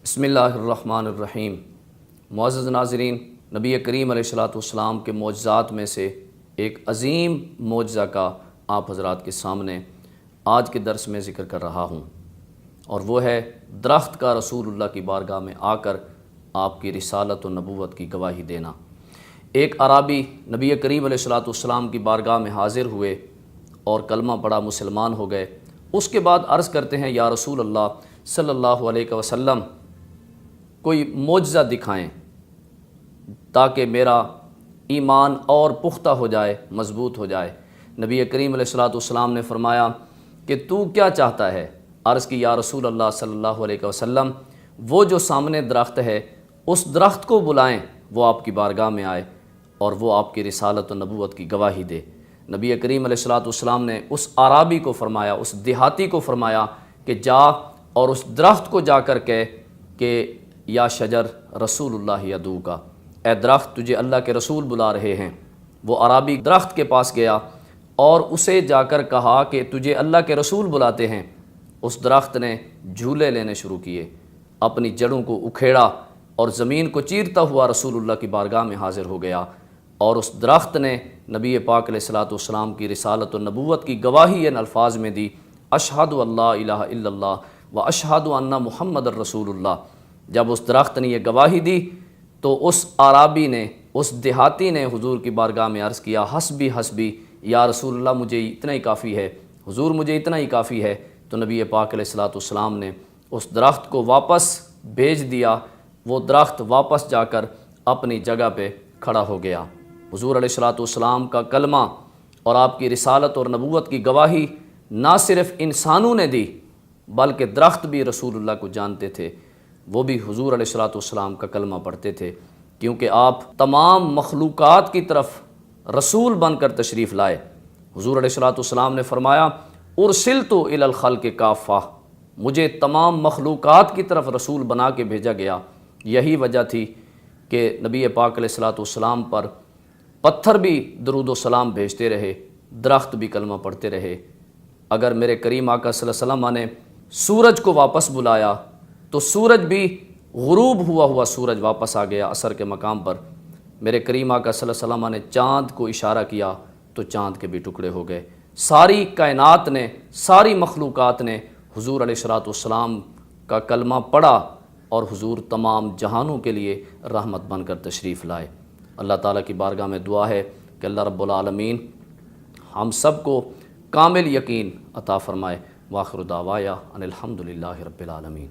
بسم اللہ الرحمن الرحیم۔ معزز ناظرین، نبی کریم علیہ السلام کے معجزات میں سے ایک عظیم معجزہ کا آپ حضرات کے سامنے آج کے درس میں ذکر کر رہا ہوں، اور وہ ہے درخت کا رسول اللہ کی بارگاہ میں آ کر آپ کی رسالت و نبوت کی گواہی دینا۔ ایک عرابی نبی کریم علیہ السلام کی بارگاہ میں حاضر ہوئے اور کلمہ پڑھا، مسلمان ہو گئے۔ اس کے بعد عرض کرتے ہیں، یا رسول اللہ صلی اللہ علیہ وسلم، کوئی معجزہ دکھائیں تاکہ میرا ایمان اور پختہ ہو جائے، مضبوط ہو جائے۔ نبی کریم علیہ السلام نے فرمایا کہ تو کیا چاہتا ہے؟ عرض کی، یا رسول اللہ صلی اللہ علیہ وسلم، وہ جو سامنے درخت ہے اس درخت کو بلائیں، وہ آپ کی بارگاہ میں آئے اور وہ آپ کی رسالت و نبوت کی گواہی دے۔ نبی کریم علیہ السلام نے اس عرابی کو فرمایا، اس دیہاتی کو فرمایا کہ جا اور اس درخت کو جا کر کہہ کہ یا شجر رسول اللہ یدعو کا، اے درخت تجھے اللہ کے رسول بلا رہے ہیں۔ وہ عرابی درخت کے پاس گیا اور اسے جا کر کہا کہ تجھے اللہ کے رسول بلاتے ہیں۔ اس درخت نے جھولے لینے شروع کیے، اپنی جڑوں کو اکھیڑا اور زمین کو چیرتا ہوا رسول اللہ کی بارگاہ میں حاضر ہو گیا، اور اس درخت نے نبی پاک علیہ السلام کی رسالت و نبوت کی گواہی ان الفاظ میں دی، اشہد اللہ الہ الا اللہ و اشہد ان محمد الرسول اللہ۔ جب اس درخت نے یہ گواہی دی تو اس عرابی نے، اس دیہاتی نے حضور کی بارگاہ میں عرض کیا، حسبی حسبی یا رسول اللہ، مجھے اتنا ہی کافی ہے، حضور مجھے اتنا ہی کافی ہے۔ تو نبی پاک علیہ السلام نے اس درخت کو واپس بھیج دیا، وہ درخت واپس جا کر اپنی جگہ پہ کھڑا ہو گیا۔ حضور علیہ السلام کا کلمہ اور آپ کی رسالت اور نبوت کی گواہی نہ صرف انسانوں نے دی بلکہ درخت بھی رسول اللہ کو جانتے تھے، وہ بھی حضور علیہ السلام کا کلمہ پڑھتے تھے، کیونکہ آپ تمام مخلوقات کی طرف رسول بن کر تشریف لائے۔ حضور علیہ السلام نے فرمایا، ارسلت الی الخلق کافہ، مجھے تمام مخلوقات کی طرف رسول بنا کے بھیجا گیا۔ یہی وجہ تھی کہ نبی پاک علیہ السلام پر پتھر بھی درود و سلام بھیجتے رہے، درخت بھی کلمہ پڑھتے رہے۔ اگر میرے کریم آقا صلی اللہ علیہ وسلم نے سورج کو واپس بلایا تو سورج بھی غروب ہوا سورج واپس آ گیا عصر کے مقام پر۔ میرے کریم آقا صلی اللہ علیہ وسلم نے چاند کو اشارہ کیا تو چاند کے بھی ٹکڑے ہو گئے۔ ساری کائنات نے، ساری مخلوقات نے حضور علیہ السلام کا کلمہ پڑھا اور حضور تمام جہانوں کے لیے رحمت بن کر تشریف لائے۔ اللہ تعالیٰ کی بارگاہ میں دعا ہے کہ اللہ رب العالمین ہم سب کو کامل یقین عطا فرمائے۔ وآخر دعوایا ان الحمد للہ رب العالمین۔